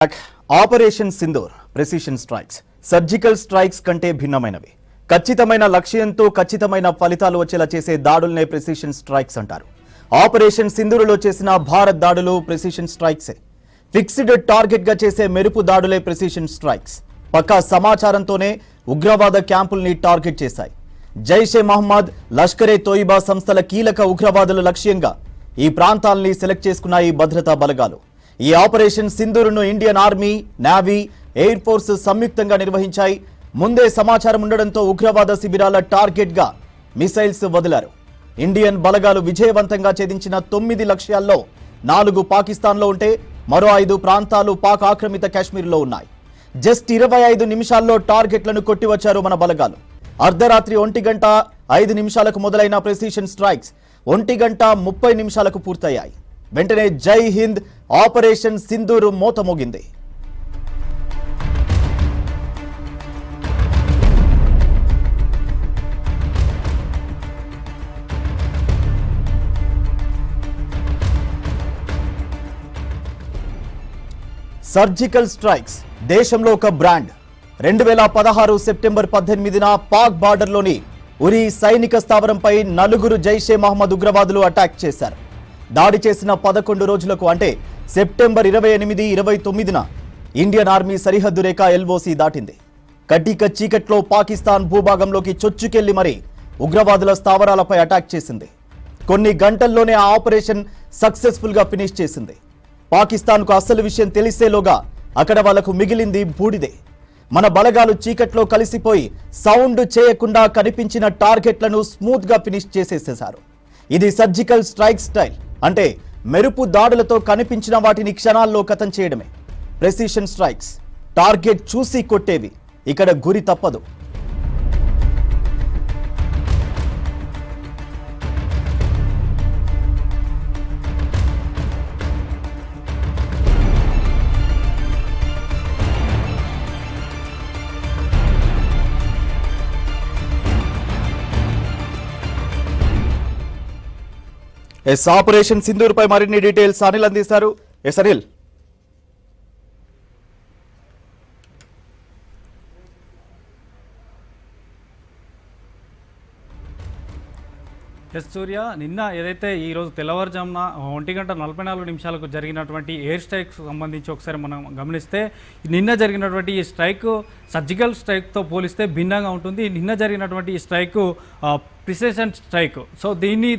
Operation Sindoor precision strikes surgical strikes కంటే భిన్నమైనవి. ఖచ్చితమైన లక్ష్యంతో ఖచ్చితమైన ఫలితాలు వచ్చేలా చేసే దాడుల్నే ప్రెసిషన్ స్ట్రైక్స్ అంటారు. ఆపరేషన్ సింధూర్లో చేసిన భారత్ దాడులు ప్రెసిషన్ స్ట్రైక్సే. ఫిక్స్డ్ టార్గెట్ గా చేసే మెరుపు దాడులే ప్రెసిషన్ స్ట్రైక్స్. పక్కా సమాచారంతోనే ఉగ్రవాద క్యాంపుల్ని టార్గెట్ చేశాయి. జైషే మహమ్మద్, లష్కరే తోయిబా సంస్థల కీలక ఉగ్రవాదుల లక్ష్యంగా ఈ ప్రాంతాలని సెలెక్ట్ చేసుకున్నాయి భద్రతా బలగాలు. ఈ ఆపరేషన్ సింధూర్ను Indian army, navy, air force సంయుక్తంగా నిర్వహించాయి. ముందే సమాచారం ఉండడంతో ఉగ్రవాద శిబిరాల టార్గెట్ గా మిసైల్స్ వదిలారు. ఇండియన్ బలగాలు విజయవంతంగా ఛేదించిన 9 లక్ష్యాల్లో 4 పాకిస్తాన్లో ఉంటే మరో 5 ప్రాంతాలు పాక్ ఆక్రమిత కాశ్మీర్లో ఉన్నాయి. జస్ట్ 25 నిమిషాల్లో టార్గెట్లను కొట్టివచ్చారు మన బలగాలు. అర్ధరాత్రి 1:05 మొదలైన ప్రెసిషన్ స్ట్రైక్స్ 1:30 పూర్తయ్యాయి. వెంటనే జై హింద్ ఆపరేషన్ సింధూర్ మోత మోగింది. సర్జికల్ స్ట్రైక్స్ దేశంలో ఒక బ్రాండ్. 2016 సెప్టెంబర్ 18న పాక్ బార్డర్లోని ఉరి సైనిక స్థావరంపై 4 జైషే మహమ్మద్ ఉగ్రవాదులు అటాక్ చేశారు. దాడి చేసిన 11 రోజులకు అంటే సెప్టెంబర్ 28, 29న ఇండియన్ ఆర్మీ సరిహద్దు రేఖ ఎల్ఓసి దాటింది. కటిక చీకట్లో పాకిస్తాన్ భూభాగంలోకి చొచ్చుకెళ్లి మరీ ఉగ్రవాదుల స్థావరాలపై అటాక్ చేసింది. కొన్ని గంటల్లోనే ఆ ఆపరేషన్ సక్సెస్ఫుల్ గా ఫినిష్ చేసింది. పాకిస్తాన్కు అసలు విషయం తెలిసేలోగా అక్కడ వాళ్లకు మిగిలింది బూడిదే. మన బలగాలు చీకట్లో కలిసిపోయి సౌండ్ చేయకుండా కనిపించిన టార్గెట్లను స్మూత్ గా ఫినిష్ చేసేసేశారు. ఇది సర్జికల్ స్ట్రైక్ స్టైల్. అంటే మెరుపు దాడులతో కనిపించిన వాటిని క్షణాల్లో ఖతం చేయడమే. ప్రెసిషన్ స్ట్రైక్స్ టార్గెట్ చూసి కొట్టేవి. ఇక్కడ గురి తప్పదు. ఆపరేషన్ సింధూర్ పై మరిన్ని డీటెయిల్స్ అనిల్ అందిస్తారు. అనిల్. సూర్య, నిన్న ఏదైతే ఈరోజు తెల్లవారుజామున 1:44 జరిగినటువంటి ఎయిర్ స్ట్రైక్ సంబంధించి ఒకసారి మనం గమనిస్తే నిన్న జరిగినటువంటి ఈ స్ట్రైక్ సర్జికల్ స్ట్రైక్తో పోలిస్తే భిన్నంగా ఉంటుంది. నిన్న జరిగినటువంటి ఈ స్ట్రైక్ ప్రిసిషన్ స్ట్రైక్. సో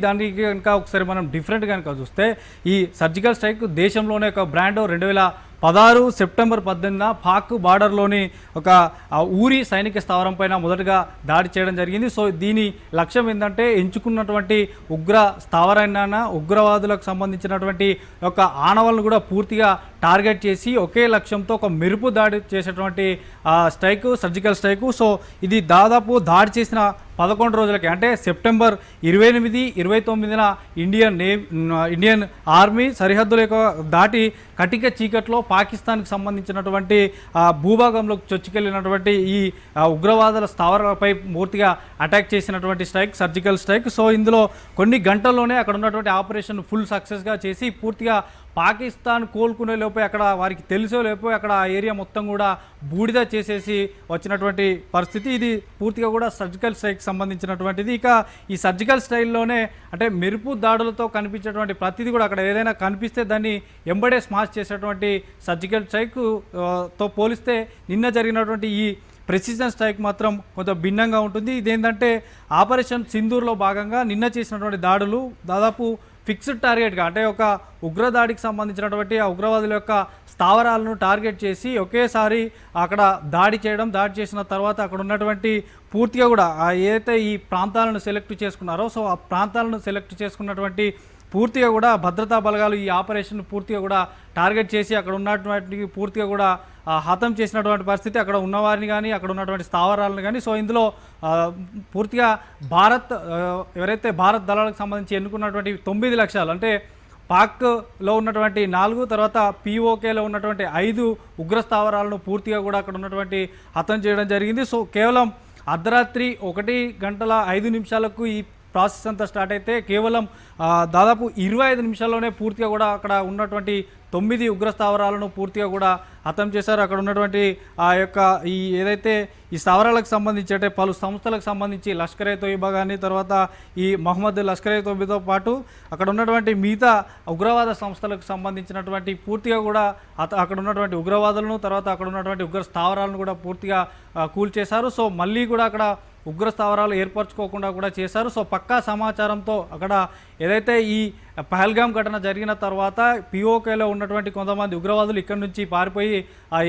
దానికి కనుక ఒకసారి మనం డిఫరెంట్ కనుక చూస్తే ఈ సర్జికల్ స్ట్రైక్ దేశంలోనే ఒక బ్రాండ్. 2016 సెప్టెంబర్ 18న పాక్ బార్డర్లోని ఒక ఊరి సైనిక స్థావరం పైన మొదటగా దాడి చేయడం జరిగింది. సో దీని లక్ష్యం ఏంటంటే ఎంచుకున్నటువంటి ఉగ్ర స్థావరాన్ని ఉగ్రవాదులకు సంబంధించినటువంటి ఒక ఆనవాళ్ళను కూడా పూర్తిగా టార్గెట్ చేసి ఒకే లక్ష్యంతో ఒక మెరుపు దాడి చేసేటువంటి స్ట్రైక్ సర్జికల్ స్ట్రైక్. సో ఇది దాదాపు దాడి చేసిన 11 రోజులకి అంటే సెప్టెంబర్ 28, 29న ఇండియన్ ఆర్మీ సరిహద్దులకు దాటి కటిక చీకట్లో పాకిస్తాన్కి సంబంధించినటువంటి భూభాగంలోకి చొచ్చుకెళ్ళినటువంటి ఈ ఉగ్రవాదుల స్థావరాలపై పూర్తిగా అటాక్ చేసినటువంటి స్ట్రైక్ సర్జికల్ స్ట్రైక్. సో ఇందులో కొన్ని గంటల్లోనే అక్కడ ఉన్నటువంటి ఆపరేషన్ ఫుల్ సక్సెస్గా చేసి పూర్తిగా పాకిస్తాన్ కోలుకునే లోపే అక్కడ వారికి తెలిసే లోపే అక్కడ ఆ ఏరియా మొత్తం కూడా బూడిద చేసేసి వచ్చినటువంటి పరిస్థితి. ఇది పూర్తిగా కూడా సర్జికల్ స్ట్రైక్ సంబంధించినటువంటిది. ఇక ఈ సర్జికల్ స్టైల్లోనే అంటే మెరుపు దాడులతో కనిపించేటువంటి ప్రతిదీ కూడా అక్కడ ఏదైనా కనిపిస్తే దాన్ని ఎంబడే స్మాష్ చేసేటువంటి సర్జికల్ స్ట్రైక్తో పోలిస్తే నిన్న జరిగినటువంటి ఈ ప్రెసిషన్ స్ట్రైక్ మాత్రం కొంత భిన్నంగా ఉంటుంది. ఇదేంటంటే ఆపరేషన్ సింధూర్లో భాగంగా నిన్న చేసినటువంటి దాడులు దాదాపు ఫిక్స్డ్ టార్గెట్గా అంటే ఒక ఉగ్రదాడికి సంబంధించినటువంటి ఆ ఉగ్రవాదుల యొక్క స్థావరాలను టార్గెట్ చేసి ఒకేసారి అక్కడ దాడి చేసిన తర్వాత అక్కడ ఉన్నటువంటి పూర్తిగా కూడా ఏదైతే ఈ ప్రాంతాలను సెలెక్ట్ చేసుకున్నారో సో ఆ ప్రాంతాలను సెలెక్ట్ చేసుకున్నటువంటి పూర్తిగా కూడా భద్రతా బలగాలు ఈ ఆపరేషన్ పూర్తిగా కూడా టార్గెట్ చేసి అక్కడ ఉన్నటువంటి పూర్తిగా కూడా హతం చేసినటువంటి పరిస్థితి. అక్కడ ఉన్నవారిని కానీ అక్కడ ఉన్నటువంటి స్థావరాలను కానీ. సో ఇందులో పూర్తిగా ఎవరైతే భారత్ దళాలకు సంబంధించి ఎన్నుకున్నటువంటి 9 లక్ష్యాలు అంటే పాక్లో ఉన్నటువంటి 4 తర్వాత పీఓకేలో ఉన్నటువంటి 5 ఉగ్ర స్థావరాలను పూర్తిగా కూడా అక్కడ ఉన్నటువంటి హతం చేయడం జరిగింది. సో కేవలం అర్ధరాత్రి 1:05 ఈ ప్రాసెస్ అంతా స్టార్ట్ అయితే కేవలం దాదాపు 25 నిమిషాల్లోనే పూర్తిగా కూడా అక్కడ ఉన్నటువంటి 9 ఉగ్ర స్థావరాలను పూర్తిగా కూడా హతం చేశారు. అక్కడ ఉన్నటువంటి ఆ యొక్క ఈ ఏదైతే ఈ స్థావరాలకు సంబంధించి అంటే పలు సంస్థలకు సంబంధించి లష్కరే తోయిబా కానీ తర్వాత ఈ మహమ్మద్ లష్కరే తోయిబాతో పాటు అక్కడ ఉన్నటువంటి మిగతా ఉగ్రవాద సంస్థలకు సంబంధించినటువంటి పూర్తిగా కూడా అక్కడ ఉన్నటువంటి ఉగ్రవాదులను తర్వాత అక్కడ ఉన్నటువంటి ఉగ్ర స్థావరాలను కూడా పూర్తిగా కూల్చేశారు. సో మళ్ళీ కూడా అక్కడ ఉగ్ర స్థావరాలు ఏర్పరచుకోకుండా కూడా చేశారు. సో పక్కా సమాచారంతో అక్కడ ఏదైతే ఈ పహల్గామ్ ఘటన జరిగిన తర్వాత పిఓకేలో ఉన్నటువంటి కొంతమంది ఉగ్రవాదులు ఇక్కడి నుంచి పారిపోయి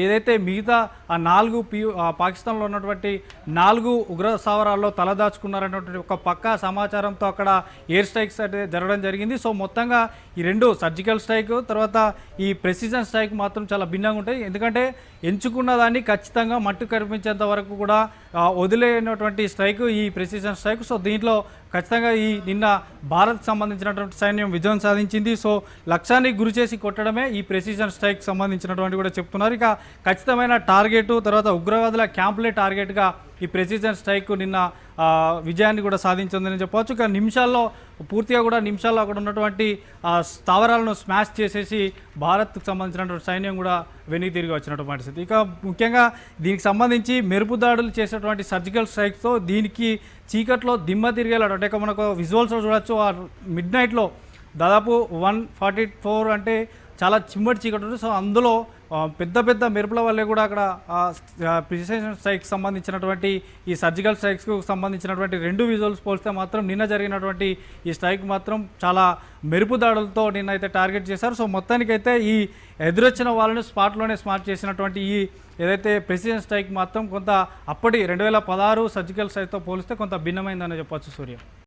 ఏదైతే మిగతా ఆ 4 పాకిస్తాన్లో ఉన్నటువంటి 4 ఉగ్ర స్థావరాల్లో తలదాచుకున్నారనేటువంటి ఒక పక్కా సమాచారంతో అక్కడ ఎయిర్ స్ట్రైక్స్ అంటే జరగడం జరిగింది. సో మొత్తంగా ఈ 2 సర్జికల్ స్ట్రైక్ తర్వాత ఈ ప్రెసిజన్ స్ట్రైక్ మాత్రం చాలా భిన్నంగా ఉంటాయి. ఎందుకంటే ఎంచుకున్న దాన్ని ఖచ్చితంగా మట్టు కనిపించేంత వరకు కూడా వదిలేనటువంటి స్ట్రైక్ ఈ ప్రెసిజన్ స్ట్రైక్. సో దీంట్లో ఖచ్చితంగా ఈ నిన్న భారత్కి సంబంధించినటువంటి సైన్యం విజయం సాధించింది. సో లక్ష్యాన్ని గురి చేసి కొట్టడమే ఈ ప్రెసిజన్ స్ట్రైక్ సంబంధించినటువంటి కూడా చెప్తున్నారు. ఇక ఖచ్చితమైన టార్గెట్ తర్వాత ఉగ్రవాదుల క్యాంపులే టార్గెట్గా ఈ ప్రెసిజన్ స్ట్రైక్ నిన్న విజయాన్ని కూడా సాధించిందని చెప్పవచ్చు. ఇక నిమిషాల్లో పూర్తిగా కూడా నిమిషాల్లో అక్కడ ఉన్నటువంటి స్థావరాలను స్మాష్ చేసేసి భారత్కు సంబంధించినటువంటి సైన్యం కూడా వెనక్కి తిరిగి వచ్చినటువంటి పరిస్థితి. ఇక ముఖ్యంగా దీనికి సంబంధించి మెరుపు దాడులు చేసేటువంటి సర్జికల్ స్ట్రైక్స్తో దీనికి చీకట్లో దిమ్మ తిరిగేలాడు అంటే మనకు విజువల్స్లో చూడొచ్చు. ఆ మిడ్ నైట్లో దాదాపు 144 అంటే చాలా చిమ్మటి చీకటి ఉంటుంది. సో అందులో పెద్ద పెద్ద మెరుపుల వల్లే కూడా అక్కడ ప్రిసిషన్ స్ట్రైక్స్ సంబంధించినటువంటి ఈ సర్జికల్ స్ట్రైక్స్కు సంబంధించినటువంటి 2 విజువల్స్ పోలిస్తే మాత్రం నిన్న జరిగినటువంటి ఈ స్ట్రైక్ మాత్రం చాలా మెరుపు దాడులతో నిన్న అయితే టార్గెట్ చేశారు. సో మొత్తానికైతే ఈ ఎదురొచ్చిన వాళ్ళని స్పాట్లోనే స్మార్ట్ చేసినటువంటి ఈ ఏదైతే ప్రెసిడెంట్ స్ట్రైక్ మాత్రం కొంత అప్పటి 2016 సర్జికల్ స్ట్రైక్తో పోలిస్తే కొంత భిన్నమైందని చెప్పొచ్చు సూర్య.